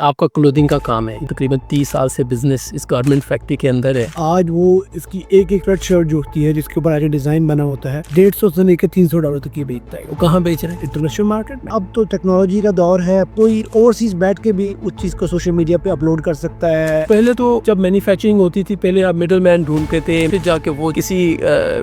آپ کا کلودنگ کا کام ہے، تقریباً 30 سال سے بزنس اس گارمنٹ فیکٹری کے اندر ہے۔ آج وہ اس کی ایک ایک ریڈ شرٹ جو ہوتی ہے جس کے اوپر آج ڈیزائن بنا ہوتا ہے $150 سے لے کے $300 تک کی بیچتا ہے۔ وہ کہاں بیچ رہے ہیں؟ انٹرنیشنل مارکیٹ میں۔ اب تو ٹیکنالوجی کا دور ہے، کوئی اوورسیز بیٹھ کے بھی اس چیز کو سوشل میڈیا پہ اپلوڈ کر سکتا ہے۔ پہلے تو جب مینوفیکچرنگ ہوتی تھی، پہلے آپ مڈل مین ڈھونڈتے تھے، پھر جا کے وہ کسی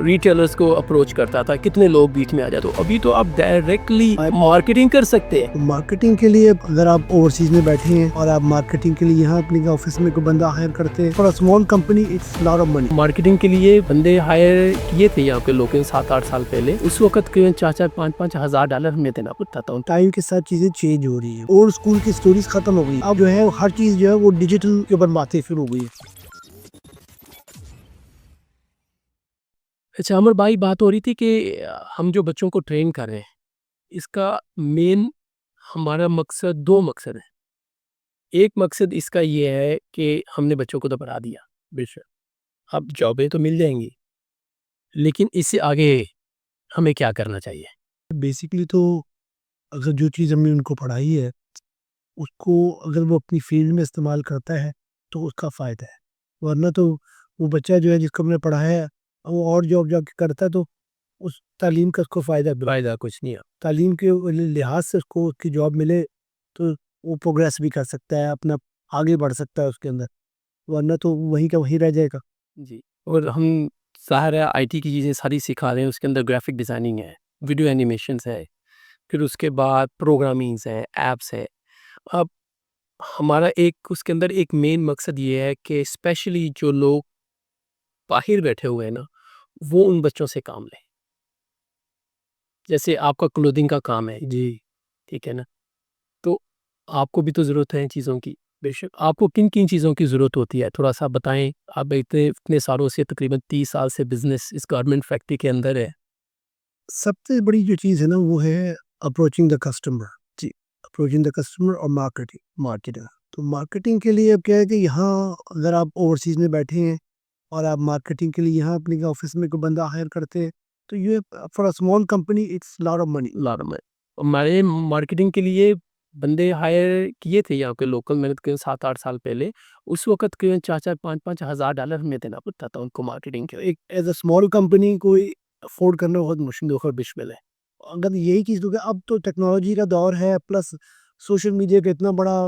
ریٹیلرز کو اپروچ کرتا تھا، کتنے لوگ بیچ میں آ جاتے۔ ابھی تو آپ ڈائریکٹلی مارکیٹنگ کر سکتے ہیں۔ مارکیٹنگ کے لیے اگر آپ اوورسیز میں بیٹھے ہیں اور آپ مارکیٹنگ کے لیے یہاں اپنے آفس میں کوئی بندہ ہائر کرتے ہیں، for small company it's lot of money. Marketing کے لیے بندے ہائر کیے تھے یہاں پہ لوگ 7-8 سال پہلے، اس وقت کے 4-5 ہزار ڈالر ہمیں دینا پڑتا تھا۔ ٹائم کے ساتھ چیزیں چینج ہو رہی ہیں، اولڈ اسکول کی سٹوریز ختم ہو گئی، اب جو ہے ہر چیز جو ہے وہ ڈیجیٹل کے اوپر باتیں شروع ہو گئی ہے۔ اچھا عمر بھائی، بات ہو رہی تھی کہ ہم جو بچوں کو ٹرین کر رہے ہیں، اس کا مین ہمارا مقصد 2 مقصد ہے۔ ایک مقصد اس کا یہ ہے کہ ہم نے بچوں کو تو پڑھا دیا، بے شک اب جابیں تو مل جائیں گی، لیکن اس سے آگے ہمیں کیا کرنا چاہیے؟ بیسیکلی تو اگر جو چیز ہم نے ان کو پڑھائی ہے اس کو اگر وہ اپنی فیلڈ میں استعمال کرتا ہے تو اس کا فائدہ ہے، ورنہ تو وہ بچہ جو ہے جس کو ہم نے پڑھایا ہے وہ اور جاب جا کے کرتا ہے تو اس تعلیم کا اس کو فائدہ کچھ نہیں ہے۔ تعلیم کے لحاظ سے اس کو اس کی جاب ملے تو وہ پروگریس بھی کر سکتا ہے، اپنا آگے بڑھ سکتا ہے اس کے اندر، ورنہ تو وہیں کا وہیں رہ جائے گا۔ جی، اور ہم ظاہر ہے آئی ٹی کی چیزیں ساری سکھا رہے ہیں، اس کے اندر گرافک ڈیزائننگ ہے، ویڈیو اینیمیشنز ہے، پھر اس کے بعد پروگرامنگز ہیں، ایپس ہے۔ اب ہمارا اس کے اندر ایک مین مقصد یہ ہے کہ اسپیشلی جو لوگ باہر بیٹھے ہوئے ہیں نا، وہ ان بچوں سے کام لیں۔ جیسے آپ کا کلودنگ کا کام ہے جی، ٹھیک ہے نا، تو آپ کو بھی تو ضرورت ہے ان چیزوں کی۔ بے شک آپ کو کن کن چیزوں کی ضرورت ہوتی ہے، تھوڑا سا بتائیں۔ آپ اتنے سالوں سے، تقریباً 30 سال سے بزنس اس گارمنٹ فیکٹری کے اندر ہے۔ سب سے بڑی جو چیز ہے نا وہ ہے اپروچنگ دا کسٹمر، جی، اپروچنگ دا کسٹمر اور مارکیٹنگ۔ تو مارکیٹنگ کے لیے اب کیا ہے کہ یہاں اگر آپ اوورسیز میں بیٹھے ہیں اور آپ مارکیٹنگ کے لیے یہاں اپنے آفس میں کوئی بندہ ہائر کرتے ہیں تو یہ for small company it's lot of money. ہمارے مارکیٹنگ کے لیے بندے ہائر کیے تھے یہاں پہ لوکل، میں نے 7-8 سال پہلے، اس وقت کے 4-5 ہزار ڈالر ہمیں دینا پڑتا تھا ان کو مارکیٹنگ کے۔ ایک ایز اے اسمال کمپنی کوئی افورڈ کرنا بہت مشکل ہے۔ اگر یہی چیز تو اب تو ٹیکنالوجی کا دور ہے، پلس سوشل میڈیا کا اتنا بڑا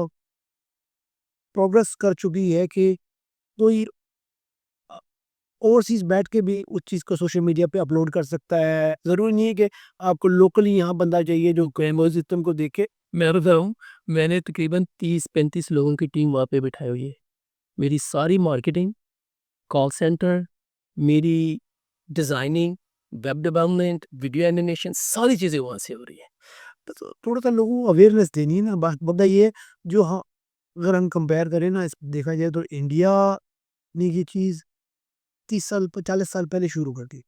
پروگرس کر چکی ہے کہ کوئی اوورسیز بیٹھ کے بھی اس چیز کو سوشل میڈیا پہ اپلوڈ کر سکتا ہے۔ ضروری نہیں ہے کہ آپ کو لوکلی یہاں بندہ چاہیے جو کیمرا سسٹم کو دیکھے۔ میں بتاؤں، میں نے تقریباً 30-35 لوگوں کی ٹیم وہاں پہ بٹھائی ہوئی ہے۔ میری ساری مارکیٹنگ، کال سینٹر، میری designing, web development, video animation, ساری چیزیں وہاں سے ہو رہی ہیں۔ تو تھوڑا سا لوگوں کو اویئرنیس دینی ہے نا، بات مدعا یہ ہے جو اگر ہم کمپیئر کریں نا، دیکھا جائے تو انڈیا نے یہ چیز 40 سال پہلے شروع کر دی،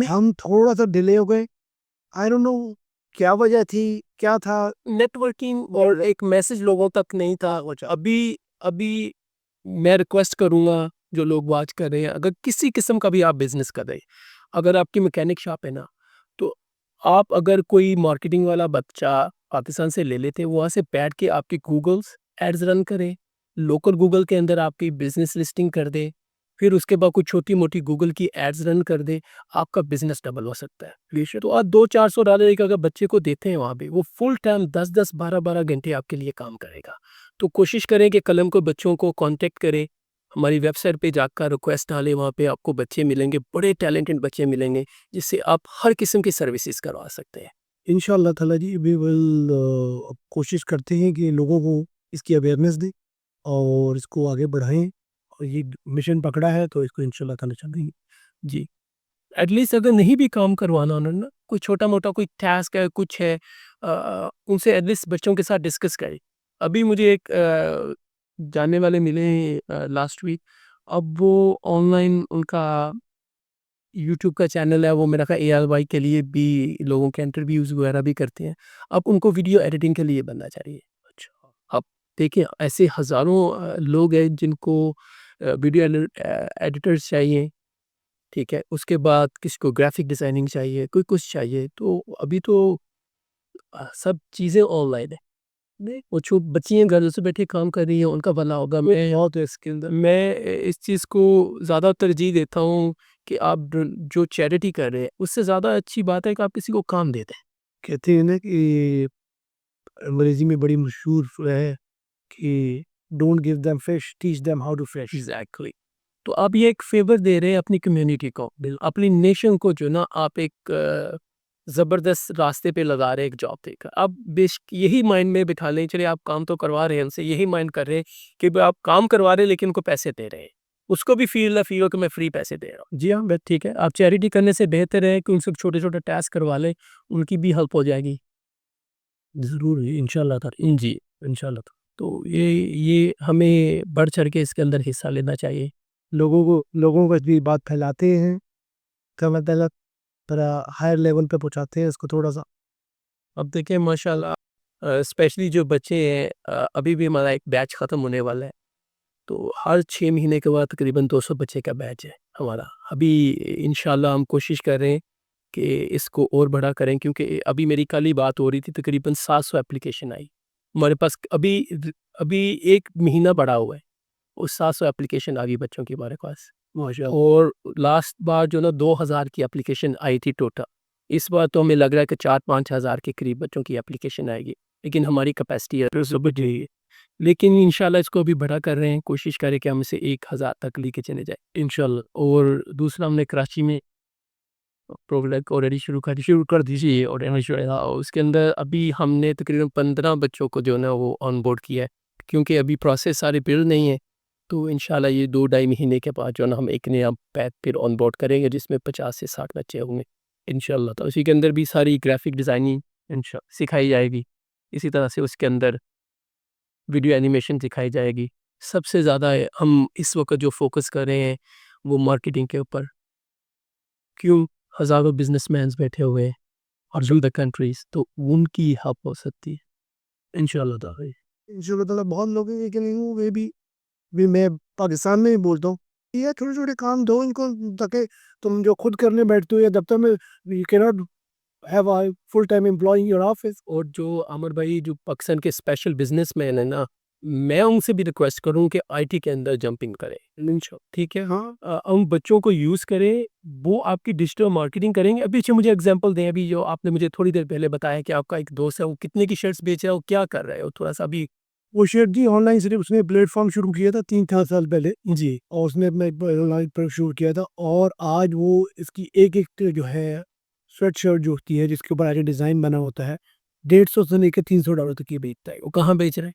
ہم تھوڑا سا ڈیلے ہو گئے۔ آئی ڈونٹ نو کیا وجہ تھی، کیا تھا۔ نیٹ ورکنگ اور ایک میسج لوگوں تک نہیں تھا۔ ابھی میں ریکویسٹ کروں گا جو لوگ واچ کر رہے ہیں، اگر کسی قسم کا بھی آپ بزنس کر رہے ہیں، اگر آپ کی میکینک شاپ ہے نا، تو آپ اگر کوئی مارکیٹنگ والا بچہ پاکستان سے لے لیتے، وہاں سے بیٹھ کے آپ کی گوگلز ایڈز رن کرے، لوکل گوگل کے اندر آپ کی بزنس لسٹنگ کر دے، پھر اس کے بعد کوئی چھوٹی موٹی گوگل کی ایڈز رن کر دے، آپ کا بزنس ڈبل ہو سکتا ہے۔ تو آپ $200-400 ایک اگر بچے کو دیتے ہیں وہاں پہ، وہ فل ٹائم 10-12 گھنٹے آپ کے لیے کام کرے گا۔ تو کوشش کریں کہ قلم کو بچوں کو کانٹیکٹ کریں، ہماری ویب سائٹ پہ جا کر ریکویسٹ ڈالیں، وہاں پہ آپ کو بچے ملیں گے، بڑے ٹیلنٹڈ بچے ملیں گے، جس سے آپ ہر قسم کی سروسز کروا سکتے ہیں۔ انشاءاللہ تعالیٰ جی we will کوشش کرتے ہیں کہ لوگوں کو اس کی اویئرنیس دیں اور اس کو آگے بڑھائیں، اور یہ مشن پکڑا ہے تو اس کو انشاءاللہ تعالیٰ چلیں گے۔ جی، ایٹ لیسٹ اگر نہیں بھی کام کروانا انہوں نے، کوئی چھوٹا موٹا کوئی ٹاسک ہے، کچھ ہے، ان سے ایٹ لیسٹ بچوں کے ساتھ ڈسکس کریں۔ ابھی مجھے ایک جاننے والے ملے ہیں لاسٹ ویک، اب وہ آن لائن ان کا یوٹیوب کا چینل ہے، وہ میرا خیال ARY کے لیے بھی لوگوں کے انٹرویوز وغیرہ بھی کرتے ہیں۔ اب ان کو ویڈیو ایڈیٹنگ کے لیے بننا چاہیے۔ اچھا، اب دیکھیں ایسے ہزاروں لوگ ہیں جن کو ویڈیو ایڈیٹرز چاہیے، ٹھیک ہے، اس کے بعد کسی کو گرافک ڈیزائننگ چاہیے، کوئی کچھ چاہیے، تو ابھی تو سب چیزیں آن لائن ہیں۔ وہ چھو بچیاں گھر سے بیٹھے کام کر رہی ہیں، ان کا بھلا ہوگا. میں اس چیز کو زیادہ ترجیح دیتا ہوں کہ آپ جو چیریٹی کر رہے ہیں اس سے زیادہ اچھی بات ہے کہ آپ کسی کو کام دے دیں. کہتے ہیں نا کہ انگریزی میں بڑی مشہور ہے کہ don't give them fish teach them how to fish. Exactly. تو آپ یہ ایک فیور دے رہے ہیں اپنی کمیونٹی کو، اپنی نیشن کو، جو نا آپ ایک زبردست راستے پہ لگا رہے ہیں ایک جاب دے کر. آپ یہی مائنڈ میں بٹھا لیں، چلے آپ کام تو کروا رہے ہیں ان سے، یہی مائنڈ کر رہے ہیں کہ آپ کام کروا رہے ہیں لیکن ان کو پیسے دے رہے ہیں، اس کو بھی فیل ہو کہ میں فری پیسے دے رہا ہوں. جی ہاں ٹھیک ہے، آپ چیریٹی کرنے سے بہتر ہے کہ ان سے چھوٹے چھوٹے ٹاسک کروا لیں، ان کی بھی ہیلپ ہو جائے گی. ضرور انشاءاللہ تعالی. جی انشاءاللہ. تو یہ ہمیں بڑھ چڑھ کے اس کے اندر حصہ لینا چاہیے. لوگوں کو بھی بات پھیلاتے ہیں کا مطلب پر ہائر لیول پہ پہنچاتے ہیں اس کو تھوڑا سا. اب دیکھیں ماشاءاللہ اسپیشلی جو بچے ہیں، ابھی بھی ہمارا ایک بیچ ختم ہونے والا ہے، تو ہر 6 مہینے کے بعد تقریباً 200 بچے کا بیچ ہے ہمارا. ابھی انشاءاللہ ہم کوشش کر رہے ہیں کہ اس کو اور بڑا کریں، کیونکہ ابھی میری کل ہی بات ہو رہی تھی، تقریباً 700 اپلیکیشن آئی ہمارے پاس. ابھی ایک مہینہ بڑا ہوا ہے، اس 700 اپلیکیشن آ گئی بچوں کی ہمارے پاس. اور لاسٹ بار جو نا 2000 کی اپلیکیشن آئی تھی ٹوٹل. اس بار تو ہمیں لگ رہا ہے کہ 4-5 ہزار کے قریب بچوں کی اپلیکیشن آئے گی، لیکن ہماری کیپیسٹی ہے. لیکن انشاءاللہ اس کو بھی بڑا کر رہے ہیں، کوشش کریں کہ ہم اسے 1000 تک لے کے چلے جائیں انشاءاللہ. اور دوسرا ہم نے کراچی میں پروجیکٹ آلریڈی شروع کر دیجیے، اور اس کے اندر ابھی ہم نے تقریباً 15 بچوں کو جو نا وہ آن بورڈ کیا ہے، کیونکہ ابھی پروسیس سارے بلڈ نہیں ہے. تو انشاءاللہ یہ 2-2.5 مہینے کے بعد جو نا ہم ایک نیا بیچ پھر آن بورڈ کریں گے، جس میں 50 سے 60 بچے ہوں گے انشاءاللہ. تو اسی کے اندر بھی ساری گرافک ڈیزائننگ سکھائی جائے گی، اسی طرح سے اس کے اندر ویڈیو اینیمیشن سکھائی جائے گی. سب سے زیادہ ہم اس وقت جو فوکس کر رہے ہیں وہ مارکیٹنگ کے اوپر. کیوں؟ ہزاروں بزنس مینز بیٹھے ہوئے ہیں اور جو دا کنٹریز، تو ان کی ہیلپ ہو سکتی ہے انشاءاللہ تعالی. بہت لوگ ہیں کہ وہ بھی میں پاکستان میں بھی بولتا ہوں، یہ چھوٹے چھوٹے کام دو ان کو، تاکہ تم جو خود کرنے بیٹھتے ہو یا دفتر میں you cannot have a full time employee in your office. اور جو عامر بھائی جو پاکستان کے اسپیشل بزنس مین ہیں نا، میں ان سے بھی ریکویسٹ کروں کہ آئی ٹی کے اندر جمپنگ کریں. ٹھیک ہے، ان بچوں کو یوز کریں، وہ آپ کی ڈیجیٹل مارکیٹنگ کریں گے. ابھی مجھے اگزامپل دیں، ابھی جو آپ نے مجھے تھوڑی دیر پہلے بتایا کہ آپ کا ایک دوست ہے، وہ کتنے کی شرٹس بیچ رہا ہے، وہ کیا کر رہا ہے، وہ تھوڑا سا ابھی. وہ شرٹ جی آن لائن صرف اس نے پلیٹ فارم شروع کیا تھا 3-4 سال پہلے جی، اور اس نے اپنا آن لائن شروع کیا تھا، اور آج وہ اس کی ایک جو ہے سویٹ شرٹ جو ہوتی ہے جس کے اوپر آگے ڈیزائن بنا ہوتا ہے، $150 سے لے کے $300 تک یہ بیچتا ہے. وہ کہاں بیچ رہے ہیں؟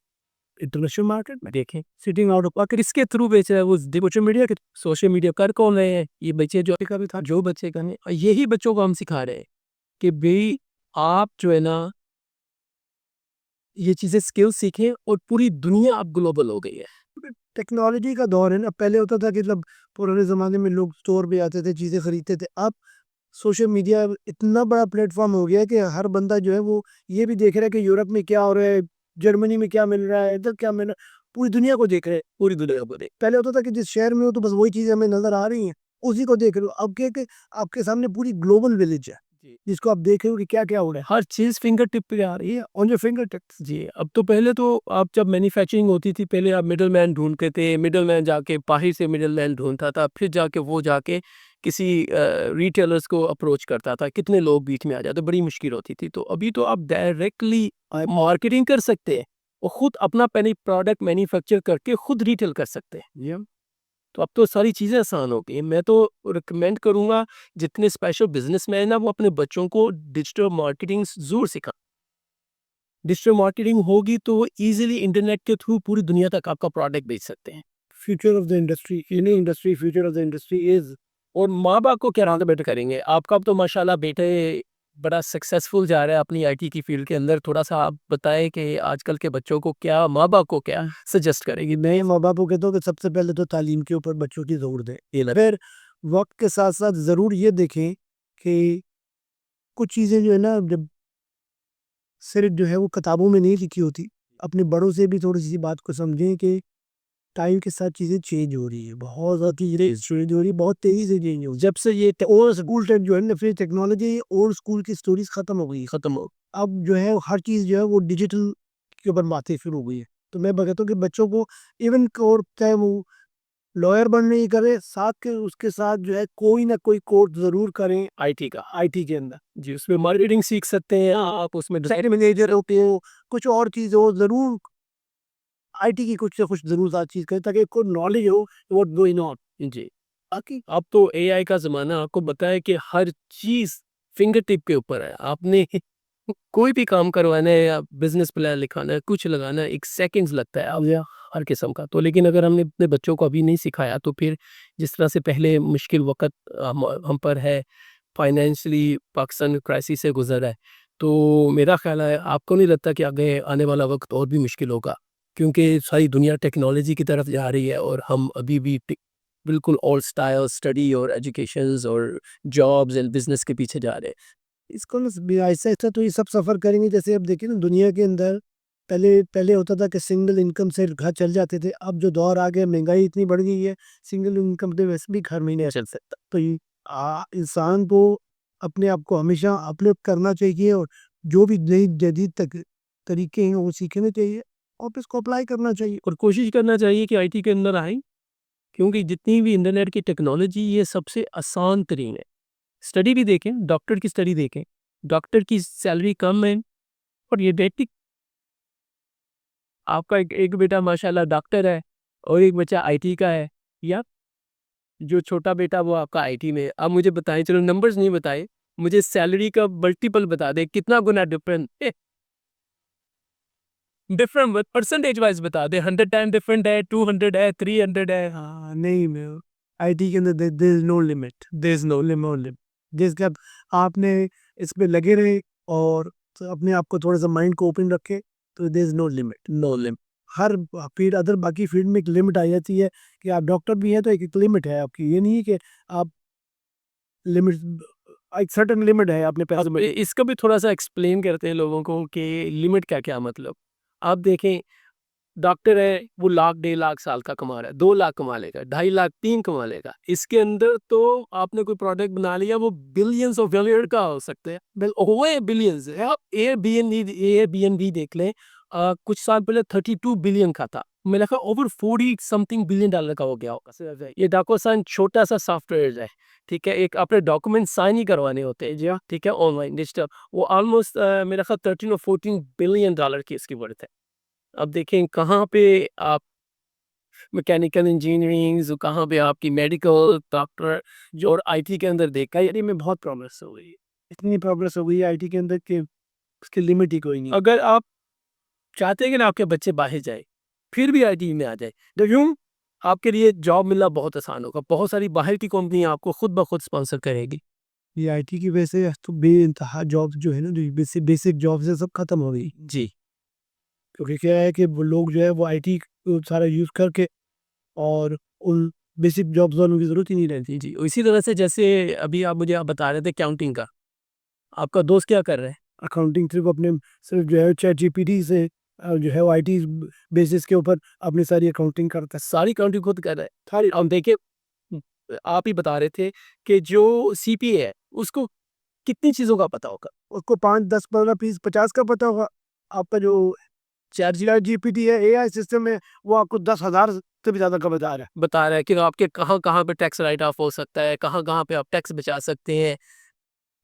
انٹرنیشنل مارکیٹ میں. دیکھیں سٹنگ آؤٹ آف اگر اس کے تھرو بیچ رہا ہے، وہ سوشل میڈیا کر کون رہے ہیں؟ یہ بچے جو بچے کرنے، یہی بچوں کو ہم سکھا رہے ہیں کہ بھئی آپ جو ہے نا یہ چیزیں سکل سیکھیں، اور پوری دنیا اب گلوبل ہو گئی ہے. ٹیکنالوجی کا دور ہے نا. پہلے ہوتا تھا کہ پرانے زمانے میں لوگ اسٹور پہ آتے تھے، چیزیں خریدتے تھے. اب سوشل میڈیا اتنا بڑا پلیٹ فارم ہو گیا ہے کہ ہر بندہ جو ہے وہ یہ بھی دیکھ رہا ہے کہ یورپ میں کیا ہو رہا ہے، جرمنی میں کیا مل رہا ہے، ادھر کیا مل رہا ہے. پوری دنیا کو دیکھ رہے ہیں، پوری دنیا کو دیکھ. پہلے ہوتا تھا کہ جس شہر میں ہو تو بس وہی چیزیں ہمیں نظر آ رہی ہیں، اسی کو دیکھ رہے ہو. اب کیا کہ آپ کے سامنے پوری گلوبل ولیج ہے جس کو آپ دیکھ رہے ہو کہ کیا کیا ہو رہا ہے. ہر چیز فنگر ٹپ پہ آ رہی ہے، آن یور فنگر ٹپس. جی اب تو پہلے تو آپ جب مینوفیکچرنگ ہوتی تھی، پہلے آپ مڈل مین ڈھونڈتے تھے، مڈل مین جا کے باہر سے مڈل مین ڈھونڈتا تھا، پھر جا کے وہ جا کے کسی ریٹیلرز کو اپروچ کرتا تھا، کتنے لوگ بیچ میں آ جاتے، بڑی مشکل ہوتی تھی. تو ابھی تو آپ ڈائریکٹلی مارکیٹنگ کر سکتے ہیں اور خود اپنا پروڈکٹ مینوفیکچر کر کے خود ریٹیل کر سکتے ہیں. تو اب تو ساری چیزیں آسان ہو گئی ہیں. میں تو ریکمینڈ کروں گا جتنے اسپیشل بزنس مین ہیں وہ اپنے بچوں کو ڈیجیٹل مارکیٹنگ ضرور سکھائیں. ڈیجیٹل مارکیٹنگ ہوگی تو وہ ایزیلی انٹرنیٹ کے تھرو پوری دنیا تک آپ کا پروڈکٹ بیچ سکتے ہیں. Future of the industry, future of the industry is. اور ماں باپ کو کیا بیٹر کریں گے. آپ کا تو ماشاءاللہ بیٹے بڑا سکسیسفل جا رہا ہے اپنی آئی ٹی کی فیلڈ کے اندر. تھوڑا سا آپ بتائیں کہ آج کل کے بچوں کو کیا، ماں باپ کو کیا سجیسٹ کریں گے. میں ماں باپ کو کہتا ہوں کہ سب سے پہلے تو تعلیم کے اوپر بچوں کی زور دیں. پھر وقت کے ساتھ ساتھ ضرور یہ دیکھیں کہ کچھ چیزیں جو ہے نا جب صرف جو ہے وہ کتابوں میں نہیں لکھی ہوتی، اپنے بڑوں سے بھی تھوڑی سی بات کو سمجھیں کہ ٹائم کے ساتھ چیزیں چینج ہو رہی ہے، بہت زیادہ چیزیں چینج ہو رہی ہے، بہت تیزی سے چینج ہو رہی ہے. جب سے یہ اولڈ اسکول جو ہے نا، پھر ٹیکنالوجی اولڈ اسکول کی سٹوریز ختم ہو گئی. ختم ہو. اب جو ہے ہر چیز جو ہے وہ ڈیجیٹل کے اوپر باتیں شروع ہو گئی ہے. تو میں کہتا ہوں کہ بچوں کو ایون اور چاہے وہ لائر بننے ہی کرے ساتھ کے اس کے ساتھ جو ہے کوئی نہ کوئی کورس ضرور کریں IT کا آئی ٹی کے اندر. جی اس میں مارکیٹنگ سیکھ سکتے ہیں آپ, اس میں سائٹ مینیجر ہوتے ہو, کچھ اور چیز ہو, ضرور آئی ٹی کی کچھ سے کچھ ضرور ساتھ چیز کریں تاکہ کوئی نالج ہو واٹ گوئنگ آن. جی باقی اب تو AI کا زمانہ, آپ کو بتائے کہ ہر چیز فنگر ٹپ کے اوپر ہے. آپ نے کوئی بھی کام کروانا ہے یا بزنس پلان لکھانا ہے, کچھ لگانا ہے, 1 سیکنڈز لگتا ہے اب ہر قسم کا. تو لیکن اگر ہم نے اپنے بچوں کو ابھی نہیں سکھایا تو پھر جس طرح سے پہلے مشکل وقت ہم پر ہے, فائنینشلی پاکستان کرائسس سے گزر رہا ہے, تو میرا خیال ہے آپ کو نہیں لگتا کہ آگے آنے والا وقت اور بھی مشکل ہوگا, کیونکہ ساری دنیا ٹیکنالوجی کی طرف جا رہی ہے اور ہم ابھی بھی بالکل اولڈ اسٹائل اسٹڈی اور ایجوکیشنز اور جابز اینڈ بزنس کے پیچھے جا رہے ہیں. اس کو ایسا ایسا تو یہ سب سفر کریں گے. جیسے اب دیکھیں نا دنیا کے اندر پہلے ہوتا تھا کہ سنگل انکم سے گھر چل جاتے تھے. اب جو دور آ گیا, مہنگائی اتنی بڑھ گئی ہے, سنگل انکم پہ ویسے بھی گھر میں نہیں چل سکتا. تو انسان کو اپنے آپ کو ہمیشہ اپلیفٹ کرنا چاہیے اور جو بھی نئی جدید طریقے ہیں وہ سیکھنے چاہیے اور اس کو اپلائی کرنا چاہیے. اور کوشش کرنا چاہیے کہ IT کے اندر آئیں, کیونکہ جتنی بھی انٹرنیٹ کی ٹیکنالوجی یہ سب سے آسان ترین ہے. اسٹڈی بھی دیکھیں, ڈاکٹر کی اسٹڈی دیکھیں, ڈاکٹر کی سیلری کم ہے اور یہ ڈیٹک آپ کا ایک بیٹا ماشاءاللہ ڈاکٹر ہے اور ایک بچہ IT کا ہے, یا جو چھوٹا بیٹا وہ آپ کا IT میں. آپ مجھے بتائیں, چلو نمبرز نہیں بتائے, مجھے سیلری کا ملٹیپل بتا دیں, کتنا گنا ڈفرنٹ پرسنٹیج وائز بتا دیں. 110 ڈفرنٹ ہے, 200 ہے, 300 ہے. نہیں میں آئی ٹی کے اندر there is no limit. There is no limit. جس کا آپ نے اس پہ لگے رہے اور اپنے آپ کو تھوڑا سا مائنڈ کو اوپن رکھے تو there is no limit. No limit. Hare field other باقی فیلڈ میں ایک لمٹ آ جاتی ہے کہ آپ ڈاکٹر بھی ہیں تو ایک لمٹ ہے آپ کی. یہ نہیں کہ آپ لمٹ ایک سرٹن لمٹ ہے اپنے پیسے میں. اس کا بھی تھوڑا سا ایکسپلین کرتے ہیں لوگوں کو کہ لمٹ کیا مطلب. آپ دیکھیں ڈاکٹر ہے, وہ 1,00,000 1.5 لاکھ سال کا کما رہا ہے, 2 لاکھ کما لے گا, 2.5 لاکھ 3 کما لے گا. اس کے اندر تو آپ نے کوئی پروڈکٹ بنا لیا وہ بلینز آف ڈالر کا ہو سکتا ہے, ہوئے بلینز. آپ ایئر بی این بی دیکھ لیں, کچھ سال پہلے 32 بلین کا تھا, میں نے کہا اوور 40 سمتنگ بلین ڈالر کا ہو گیا ہوگا. یہ ڈاکوسائن چھوٹا سا سافٹ ویئر ہے, ٹھیک ہے, ایک اپنے ڈاکومنٹ سائن ہی کروانے ہوتے ہیں, جی ہاں, ٹھیک ہے, آن لائن ڈیجیٹل. وہ آلموسٹ میرا خیال 13 اور 14 بلین ڈالر کی اس کی ورتھ ہے. اب دیکھیں کہاں پہ آپ میکینیکل انجینئرنگ, کہاں پہ آپ کی میڈیکل ڈاکٹر, جو اور IT کے اندر دیکھا ہے میں بہت پروگرس ہو گئی, اتنی پروگرس ہو گئی آئی ٹی کے اندر کہ اس کی لمٹ ہی کوئی نہیں. اگر آپ چاہتے ہیں کہ آپ کے بچے باہر جائیں پھر بھی IT میں آ جائے, کیوں آپ کے لیے جاب ملنا بہت آسان ہوگا. بہت ساری باہر کی کمپنیاں آپ کو خود بخود اسپانسر کرے گی. یہ آئی ٹی کی وجہ سے تو بے انتہا جابس جو ہے نا, جو بیسک جابس ہے سب ختم ہو گئی. جی کیونکہ کیا ہے کہ وہ لوگ جو ہے وہ آئی ٹی سارا یوز کر کے اور ان بیسک جابس والوں کی ضرورت ہی نہیں رہتی. جی اسی طرح سے جیسے ابھی آپ مجھے بتا رہے تھے اکاؤنٹنگ کا, آپ کا دوست کیا کر رہے ہیں؟ اکاؤنٹنگ صرف اپنے صرف جو ہے چیٹ جی پی ٹی سے جو ہے آئی ٹی بیسس کے اوپر اپنی ساری اکاؤنٹنگ کرتا ہے. ساری اکاؤنٹنگ خود کر رہے ہیں ساری. ہم دیکھیں آپ ہی بتا رہے تھے کہ جو سی پی اے ہے اس کو کتنی چیزوں کا پتا ہوگا. اس کو 5 10 15 20 50 کا پتا ہوگا. آپ کا جو چیٹ جی پی ٹی ہے اے آئی سسٹم ہے وہ آپ کو 10,000 سے بھی زیادہ کا بتا رہا ہے کہ آپ کے کہاں پہ ٹیکس رائٹ آف ہو سکتا ہے, کہاں پہ آپ ٹیکس بچا سکتے ہیں.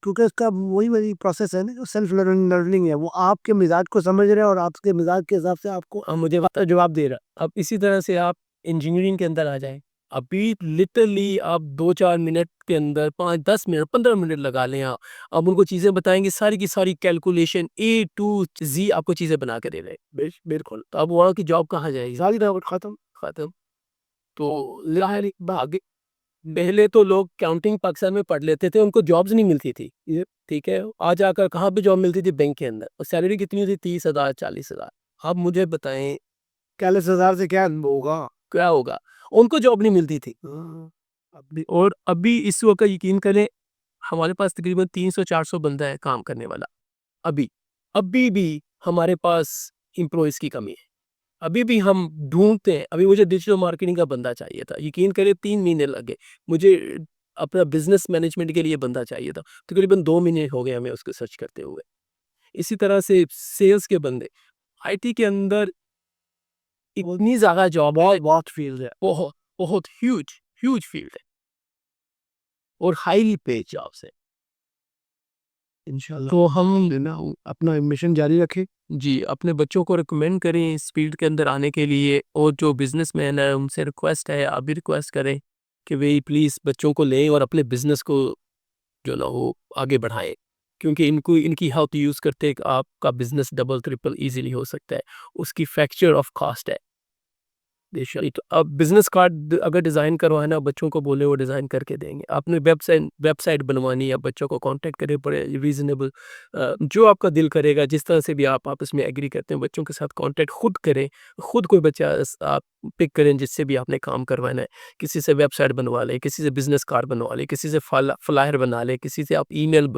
کیونکہ اس کا وہی پروسیس ہے نا, جو سیلف لرننگ ہے, وہ آپ کے مزاج کو سمجھ رہے ہیں اور آپ کے مزاج کے حساب سے آپ کو مجھے جواب دے رہا. اب اسی طرح سے آپ انجینئرنگ کے اندر آ جائیں, ابھی لٹرلی آپ 2-4 منٹ کے اندر 5-10 منٹ 15 منٹ لگا لیں, آپ ان کو چیزیں بتائیں گے, ساری کی ساری کیلکولیشن A to Z آپ کو چیزیں بنا کے دے رہے. بالکل. تو اب وہاں کی جاب کہاں جائے گی؟ ساری ختم. تو آگے پہلے تو لوگ کاؤنٹنگ پاکستان میں پڑھ لیتے تھے, ان کو جابز نہیں ملتی تھی, ٹھیک ہے, آج آ کر کہاں پہ جاب ملتی تھی؟ بینک کے اندر. اور سیلری کتنی ہوتی؟ 30,000 40,000. اب مجھے بتائیں 40,000 سے کیا ہوگا؟ ان کو جاب نہیں ملتی تھی. اور ابھی اس وقت یقین کریں ہمارے پاس تقریباً 300-400 بندہ ہے کام کرنے والا. ابھی بھی ہمارے پاس امپلائیز کی کمی ہے. ابھی بھی ہم ڈھونڈتے ہیں. ابھی مجھے ڈیجیٹل مارکیٹنگ کا بندہ چاہیے تھا, یقین کریں 3 مہینے لگے. مجھے اپنا بزنس مینجمنٹ کے لیے بندہ چاہیے تھا, تقریباً 2 مہینے ہو گئے ہمیں اس کو سرچ کرتے ہوئے. اسی طرح سے سیلز کے بندے, آئی ٹی کے اندر اتنی زیادہ جاب ہے، بہت فیلڈ ہے بہت بہت ہیوج فیلڈ ہے اور ہائیلی پیڈ جابس ہے انشاءاللہ. تو ہم نا اپنا مشن جاری رکھے. جی اپنے بچوں کو ریکمینڈ کریں اس فیلڈ کے اندر آنے کے لیے، اور جو بزنس مین ہے ان سے ریکویسٹ ہے، آپ بھی ریکویسٹ کریں کہ وہی پلیز بچوں کو لیں اور اپنے بزنس کو جو نا وہ آگے بڑھائیں، کیونکہ ان کی ہیلپ یوز کرتے آپ کا بزنس ڈبل ٹرپل ایزیلی ہو سکتا ہے. اس کی فیکچر آف کاسٹ ہے. تو اب بزنس کارڈ اگر ڈیزائن کروانا بچوں کو بولے وہ ڈیزائن کر کے دیں گے. آپ نے ویب سائٹ بنوانی ہے، بچوں کو کانٹیکٹ کرے، بڑے ریزنیبل جو آپ کا دل کرے گا، جس طرح سے بھی آپ آپس میں ایگری کرتے ہیں بچوں کے ساتھ کانٹیکٹ خود کریں. خود کوئی بچہ آپ پک کریں جس سے بھی آپ نے کام کروانا ہے. کسی سے ویب سائٹ بنوا لیں، کسی سے بزنس کارڈ بنوا لیں، کسی سے فلائر بنا لیں، کسی سے آپ ای میل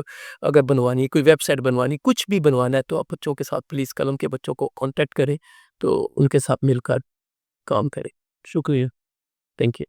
اگر بنوانی ہے، کوئی ویب سائٹ بنوانی، کچھ بھی بنوانا ہے تو آپ بچوں کے ساتھ پلیز قلم کے بچوں کو کانٹیکٹ کریں تو ان کے ساتھ مل کر کام کریں. شکریہ. Thank you.